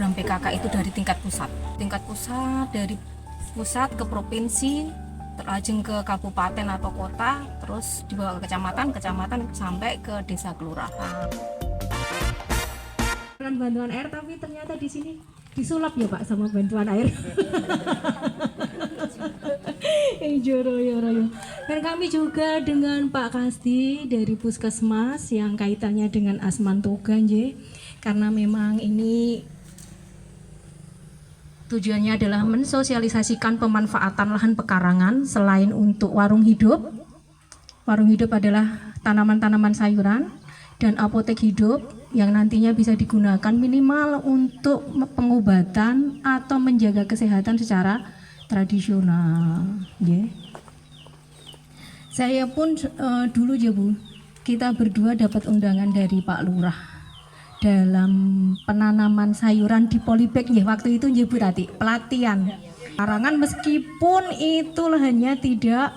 program PKK itu dari tingkat pusat dari pusat ke provinsi, terlajeng ke kabupaten atau kota, terus dibawa ke kecamatan sampai ke desa kelurahan. Bantuan air, tapi ternyata di sini disulap ya Pak sama bantuan air. Dan kami juga dengan Pak Kasdi dari Puskesmas yang kaitannya dengan Asmantoga, karena memang ini tujuannya adalah mensosialisasikan pemanfaatan lahan pekarangan selain untuk warung hidup. Warung hidup adalah tanaman-tanaman sayuran dan apotek hidup yang nantinya bisa digunakan minimal untuk pengobatan atau menjaga kesehatan secara tradisional. Saya pun dulu ya Bu, kita berdua dapat undangan dari Pak Lurah dalam penanaman sayuran di polybag ya, waktu itu ya Bu Tati, pelatihan karangan, meskipun itu lahannya tidak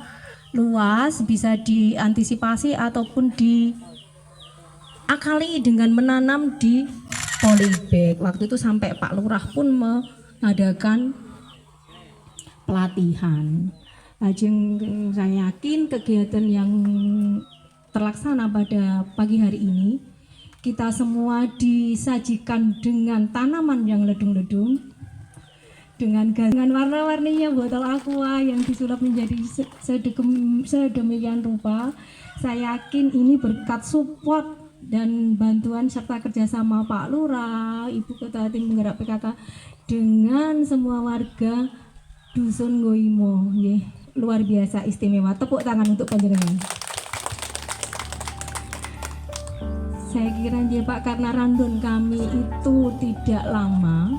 luas, bisa diantisipasi ataupun diakali dengan menanam di polybag. Waktu itu sampai Pak Lurah pun mengadakan pelatihan. Ajeng saya yakin kegiatan yang terlaksana pada pagi hari ini, kita semua disajikan dengan tanaman yang ledung-ledung, dengan warna-warninya botol aqua yang disulap menjadi sedemikian rupa. Saya yakin ini berkat support dan bantuan serta kerjasama Pak Lurah, Ibu Ketua Tim Penggerak PKK dengan semua warga Dusun Goimo. Luar biasa istimewa. Tepuk tangan untuk panjenengan. Saya kira Pak, karena randon kami itu tidak lama,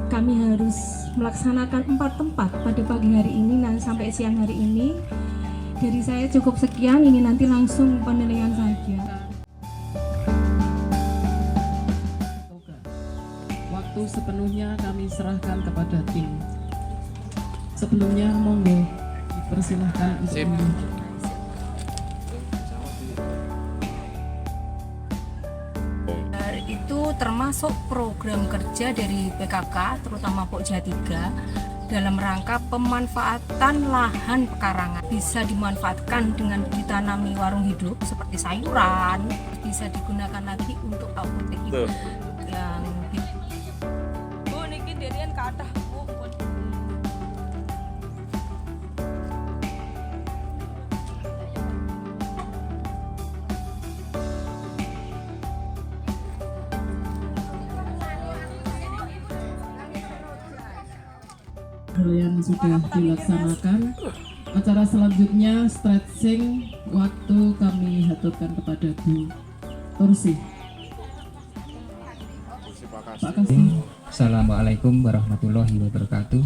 kami harus melaksanakan 4 tempat pada pagi hari ini dan sampai siang hari ini. Dari saya cukup sekian, ini nanti langsung penilaian saja. Waktu sepenuhnya kami serahkan kepada tim. Sebelumnya monggo dipersilahkan untuk itu termasuk program kerja dari PKK, terutama Pokja 3, dalam rangka pemanfaatan lahan pekarangan. Bisa dimanfaatkan dengan ditanami warung hidup seperti sayuran, bisa digunakan lagi untuk apotek hidup yang Bu niki dirian kathah Bu. yang sudah dilaksanakan. Acara selanjutnya stretching, waktu kami haturkan kepada Bu Tursi. Pak Kasdi. Assalamualaikum warahmatullahi wabarakatuh.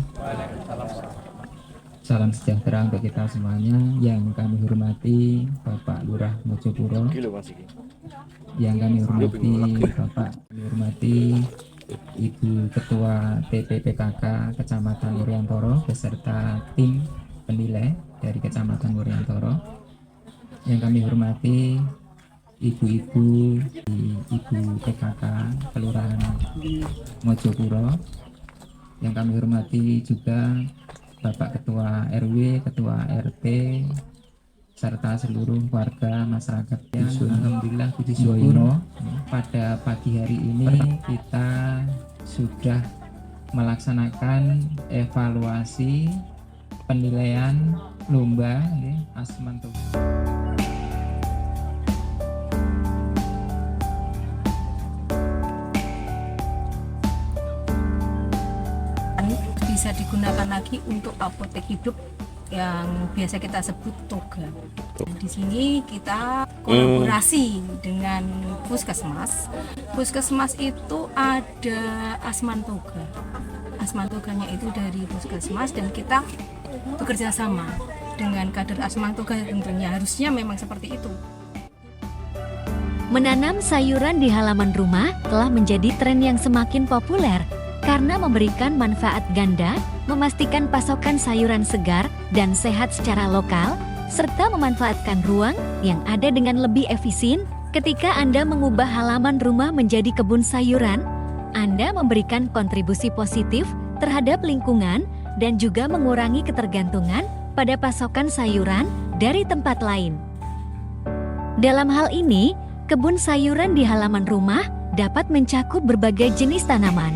Salam sejahtera untuk kita semuanya. Yang kami hormati Bapak Lurah Mojopuro, yang kami hormati Ibu Ketua TPPKK Kecamatan Wuryantoro beserta tim penilai dari Kecamatan Wuryantoro. Yang kami hormati ibu-ibu PKK Kelurahan Mojopuro. Yang kami hormati juga Bapak Ketua RW, Ketua RT, serta seluruh warga masyarakat yang alhamdulillah puji syukur pada pagi hari ini kita sudah melaksanakan evaluasi penilaian lomba Asmantoga. Bisa digunakan lagi untuk apotek hidup yang biasa kita sebut toga. Di sini kita kolaborasi dengan Puskesmas. Puskesmas itu ada Asmantoga. Asmantoganya itu dari Puskesmas dan kita bekerja sama dengan kader Asmantoga, tentunya harusnya memang seperti itu. Menanam sayuran di halaman rumah telah menjadi tren yang semakin populer karena memberikan manfaat ganda, memastikan pasokan sayuran segar dan sehat secara lokal, serta memanfaatkan ruang yang ada dengan lebih efisien. Ketika Anda mengubah halaman rumah menjadi kebun sayuran, Anda memberikan kontribusi positif terhadap lingkungan dan juga mengurangi ketergantungan pada pasokan sayuran dari tempat lain. Dalam hal ini, kebun sayuran di halaman rumah dapat mencakup berbagai jenis tanaman,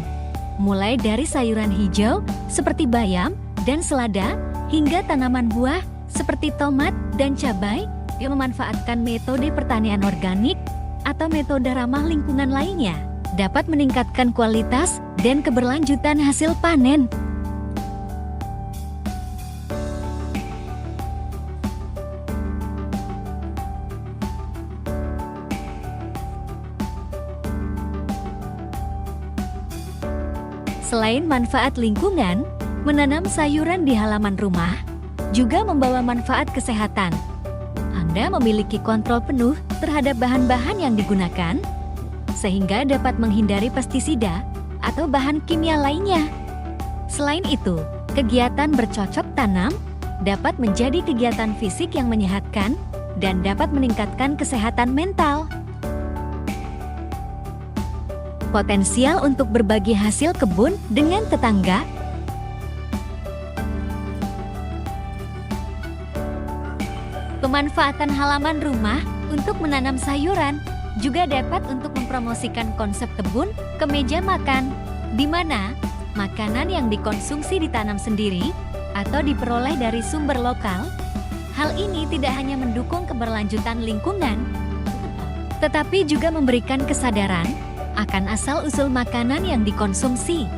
mulai dari sayuran hijau seperti bayam dan selada, hingga tanaman buah seperti tomat dan cabai yang memanfaatkan metode pertanian organik atau metode ramah lingkungan lainnya, dapat meningkatkan kualitas dan keberlanjutan hasil panen. Selain manfaat lingkungan, menanam sayuran di halaman rumah juga membawa manfaat kesehatan. Anda memiliki kontrol penuh terhadap bahan-bahan yang digunakan, sehingga dapat menghindari pestisida atau bahan kimia lainnya. Selain itu, kegiatan bercocok tanam dapat menjadi kegiatan fisik yang menyehatkan dan dapat meningkatkan kesehatan mental. Potensial untuk berbagi hasil kebun dengan tetangga. Pemanfaatan halaman rumah untuk menanam sayuran juga dapat untuk mempromosikan konsep kebun ke meja makan, di mana makanan yang dikonsumsi ditanam sendiri atau diperoleh dari sumber lokal. Hal ini tidak hanya mendukung keberlanjutan lingkungan, tetapi juga memberikan kesadaran akan asal-usul makanan yang dikonsumsi.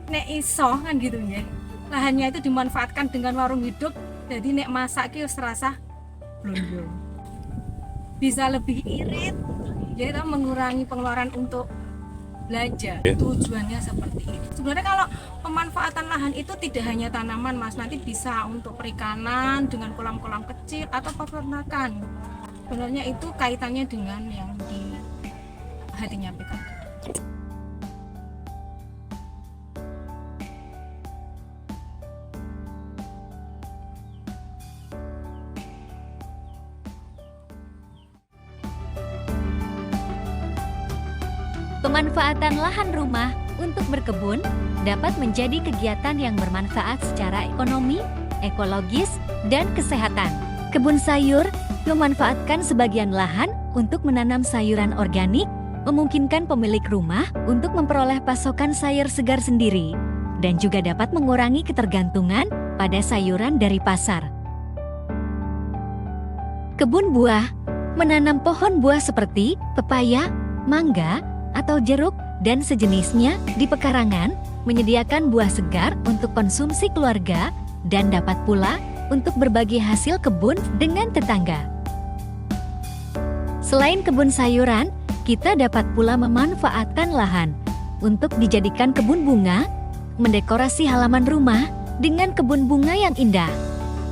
Nek iso kan gitu ya, lahannya itu dimanfaatkan dengan warung hidup, jadi nek masak ki wis terasa blonjo, bisa lebih irit, jadi kita mengurangi pengeluaran untuk belanja. Tujuannya seperti itu. Sebenarnya kalau pemanfaatan lahan itu tidak hanya tanaman, Mas, nanti bisa untuk perikanan dengan kolam-kolam kecil atau peternakan. Sebenarnya itu kaitannya dengan yang di hatinya PKK. Pemanfaatan lahan rumah untuk berkebun dapat menjadi kegiatan yang bermanfaat secara ekonomi, ekologis, dan kesehatan. Kebun sayur memanfaatkan sebagian lahan untuk menanam sayuran organik, memungkinkan pemilik rumah untuk memperoleh pasokan sayur segar sendiri, dan juga dapat mengurangi ketergantungan pada sayuran dari pasar. Kebun buah menanam pohon buah seperti pepaya, mangga, atau jeruk dan sejenisnya di pekarangan, menyediakan buah segar untuk konsumsi keluarga dan dapat pula untuk berbagi hasil kebun dengan tetangga. Selain kebun sayuran, kita dapat pula memanfaatkan lahan untuk dijadikan kebun bunga, mendekorasi halaman rumah dengan kebun bunga yang indah.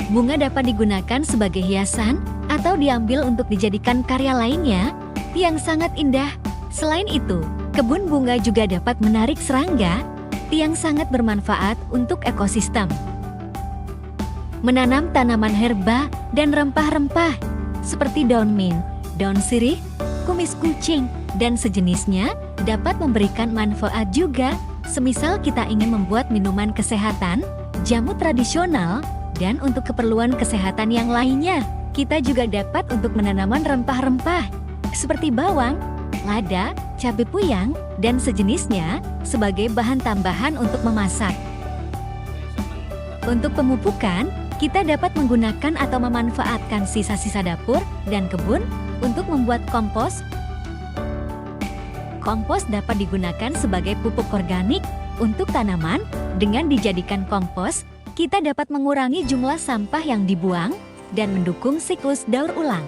Bunga dapat digunakan sebagai hiasan atau diambil untuk dijadikan karya lainnya yang sangat indah. Selain itu, kebun bunga juga dapat menarik serangga yang sangat bermanfaat untuk ekosistem. Menanam tanaman herba dan rempah-rempah seperti daun mint, daun sirih, kumis kucing, dan sejenisnya dapat memberikan manfaat juga, semisal kita ingin membuat minuman kesehatan, jamu tradisional, dan untuk keperluan kesehatan yang lainnya. Kita juga dapat untuk menanaman rempah-rempah seperti bawang, lada, cabai puyang, dan sejenisnya sebagai bahan tambahan untuk memasak. Untuk pemupukan, kita dapat menggunakan atau memanfaatkan sisa-sisa dapur dan kebun untuk membuat kompos. Kompos dapat digunakan sebagai pupuk organik untuk tanaman. Dengan dijadikan kompos, kita dapat mengurangi jumlah sampah yang dibuang dan mendukung siklus daur ulang.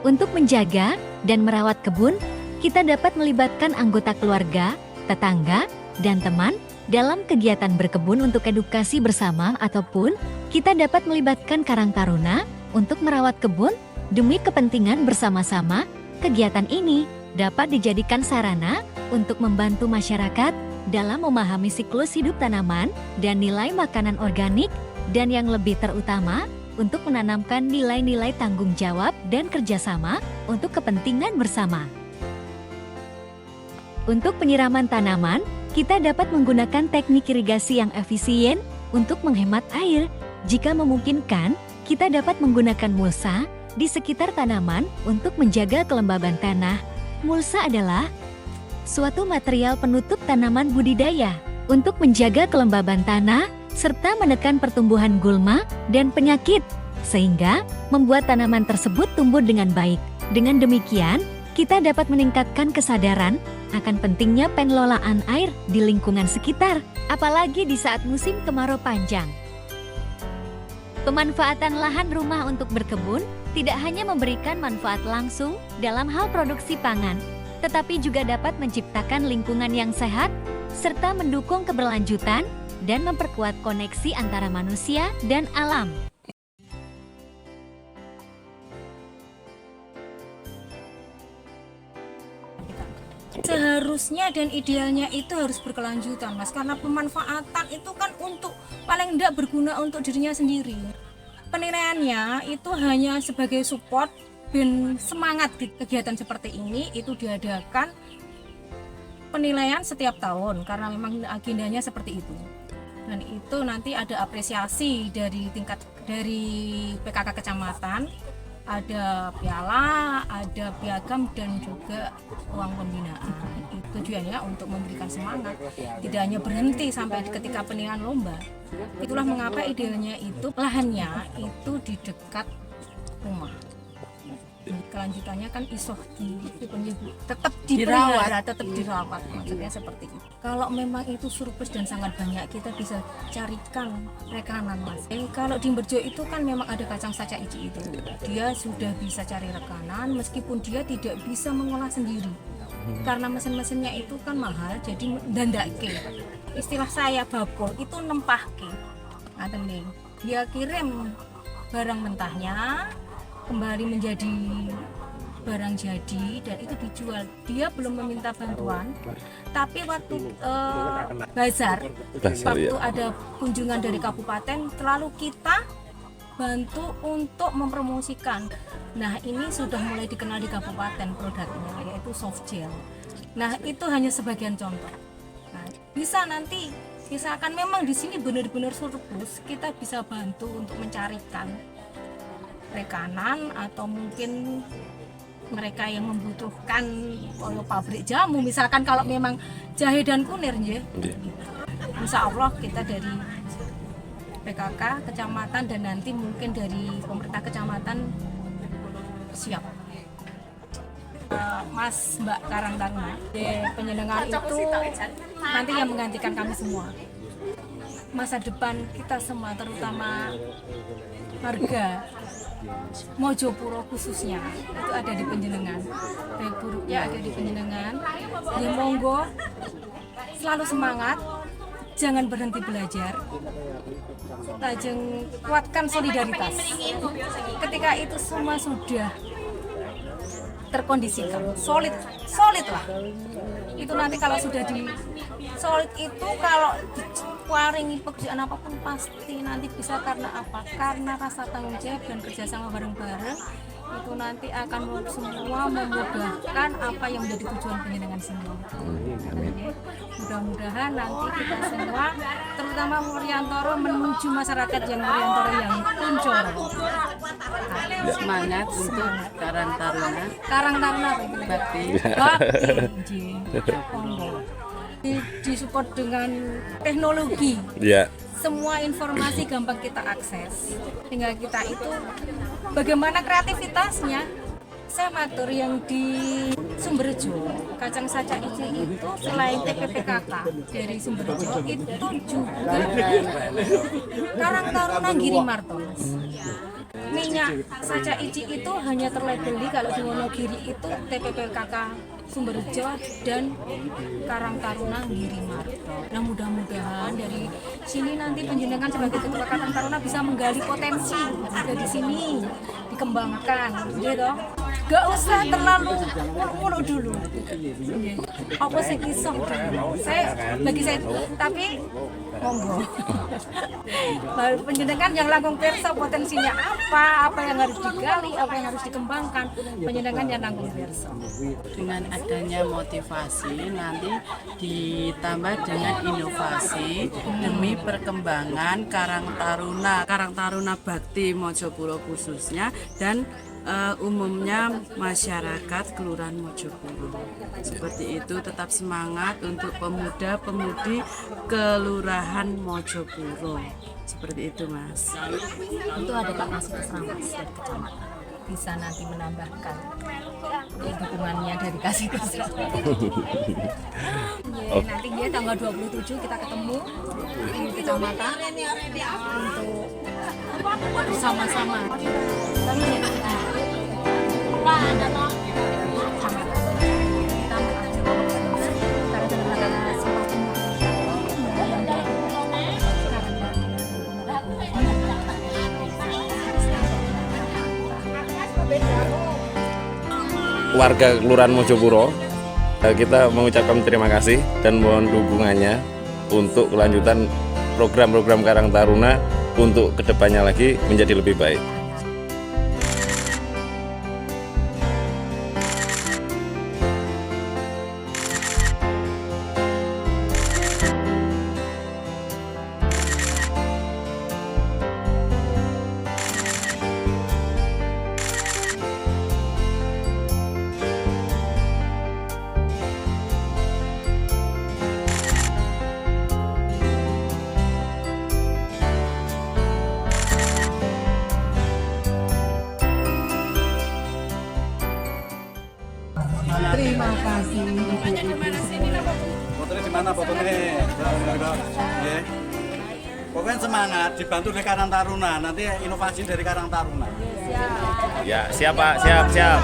Untuk menjaga dan merawat kebun, kita dapat melibatkan anggota keluarga, tetangga, dan teman dalam kegiatan berkebun untuk edukasi bersama, ataupun kita dapat melibatkan Karang Taruna untuk merawat kebun demi kepentingan bersama-sama. Kegiatan ini dapat dijadikan sarana untuk membantu masyarakat dalam memahami siklus hidup tanaman dan nilai makanan organik, dan yang lebih terutama, untuk menanamkan nilai-nilai tanggung jawab dan kerjasama untuk kepentingan bersama. Untuk penyiraman tanaman, kita dapat menggunakan teknik irigasi yang efisien untuk menghemat air. Jika memungkinkan, kita dapat menggunakan mulsa di sekitar tanaman untuk menjaga kelembaban tanah. Mulsa adalah suatu material penutup tanaman budidaya untuk menjaga kelembaban tanah serta menekan pertumbuhan gulma dan penyakit, sehingga membuat tanaman tersebut tumbuh dengan baik. Dengan demikian, kita dapat meningkatkan kesadaran akan pentingnya pengelolaan air di lingkungan sekitar, apalagi di saat musim kemarau panjang. Pemanfaatan lahan rumah untuk berkebun tidak hanya memberikan manfaat langsung dalam hal produksi pangan, tetapi juga dapat menciptakan lingkungan yang sehat, serta mendukung keberlanjutan dan memperkuat koneksi antara manusia dan alam. Seharusnya dan idealnya itu harus berkelanjutan, Mas, karena pemanfaatan itu kan untuk paling tidak berguna untuk dirinya sendiri. Penilaiannya itu hanya sebagai support dan semangat di kegiatan seperti ini itu diadakan penilaian setiap tahun karena memang agendanya seperti itu. Dan itu nanti ada apresiasi dari PKK kecamatan, ada piala, ada piagam dan juga uang pembinaan. Itu tujuannya untuk memberikan semangat, tidak hanya berhenti sampai ketika penilaian lomba. Itulah mengapa idealnya itu lahannya itu di dekat rumah. Kelanjutannya kan isoh tetap dipelihara, tetap dirawat, maksudnya seperti itu. Kalau memang itu surplus dan sangat banyak, kita bisa carikan rekanan, Mas. Kalau di Berjo itu kan memang ada kacang saca ici itu, dia sudah bisa cari rekanan meskipun dia tidak bisa mengolah sendiri karena mesin-mesinnya itu kan mahal, jadi dandake. Istilah saya babol itu nempahke, dia kirim barang mentahnya kembali menjadi barang jadi dan itu dijual. Dia belum meminta bantuan, tapi waktu bazar waktu ada kunjungan dari kabupaten selalu kita bantu untuk mempromosikan. Nah, ini sudah mulai dikenal di kabupaten produknya, yaitu soft gel. Nah, itu hanya sebagian contoh. Nah, bisa nanti misalkan memang di sini benar-benar surplus, kita bisa bantu untuk mencarikan rekanan atau mungkin mereka yang membutuhkan pabrik jamu, misalkan kalau memang jahe dan kunir ya. Insya Allah kita dari PKK kecamatan dan nanti mungkin dari pemerintah kecamatan siap. Mas Mbak Karang Taruna, penyenengan itu nanti yang menggantikan kami semua. Masa depan kita semua, terutama warga Mojopuro khususnya, itu ada di Penjenengan. Baik buruknya ada di Penjenengan. Ya monggo, selalu semangat, jangan berhenti belajar. Lajeng kuatkan solidaritas. Ketika itu semua sudah terkondisikan, solid lah. Itu nanti kalau sudah di solid itu kalau waringi pekerjaan apapun pasti nanti bisa. Karena apa? Karena rasa tanggung jawab dan kerjasama bareng-bareng itu nanti akan semua memudahkan apa yang menjadi tujuan penjenengan semua. Mudah-mudahan nanti kita semua, terutama Wuryantoro menuju masyarakat yang Wuryantoro yang kuncoro. Semangat untuk Karang Taruna. Karang Taruna Bakti. Disupport dengan teknologi. Semua informasi gampang kita akses. Tinggal kita itu bagaimana kreativitasnya. Saya matur yang di Sumberjo, kacang saca ici itu selain TPPKK dari Sumberjo itu juga Karang Taruna Girimarto. Minyak saca ici itu hanya terlabeli kalau di Wonogiri itu TPPKK Sumberjo dan Karang Taruna Girimarto. Nah, mudah-mudahan dari sini nanti penjenengan sebagai ketua Karang Taruna bisa menggali potensi ada di sini, dikembangkan, gitu. gak usah terlalu muluk-muluk dulu. Apa sih kisah dulu? Bagi saya, tapi monggo. Penjenengan yang langkung pirsa potensinya apa yang harus digali, apa yang harus dikembangkan, penjenengan yang langkung pirsa. Dengan adanya motivasi nanti ditambah dengan inovasi demi perkembangan Karang Taruna Bakti Mojopuro khususnya dan umumnya masyarakat Kelurahan Mojopuro. Seperti itu, tetap semangat untuk pemuda-pemudi Kelurahan Mojopuro. Seperti itu, Mas. Itu ada kapasitas ramas dari kecamatan. Bisa nanti menambahkan dukungannya dari kasih kesra. Nanti dia tanggal 27 kita ketemu di kecamatan untuk bersama-sama. Warga Kelurahan Mojopuro, kita mengucapkan terima kasih dan mohon dukungannya untuk kelanjutan program-program Karang Taruna untuk kedepannya lagi menjadi lebih baik. Terima kasih. Fotonya di mana fotonya? Pokoknya semangat, dibantu oleh Karang Taruna. Nanti inovasi dari Karang Taruna. Ya, siap Pak, siap.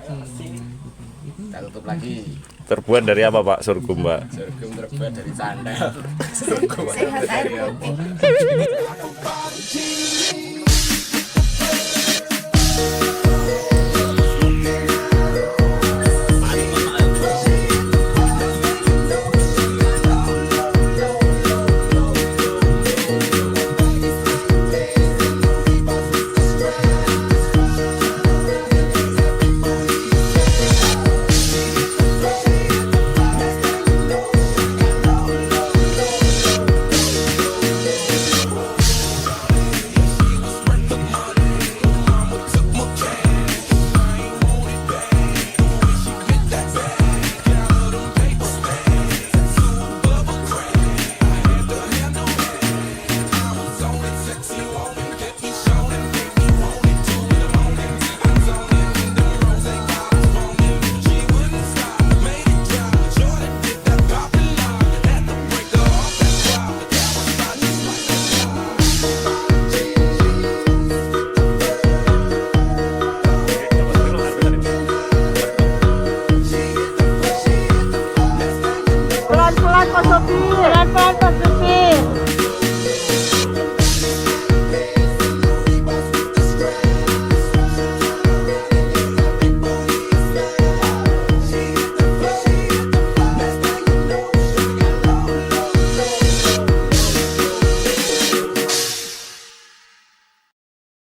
Kita tutup lagi. Terbuat dari apa Pak sorghum, Pak? Sorghum terbuat dari sandal. Sorghum Sehat air dari putih. apa?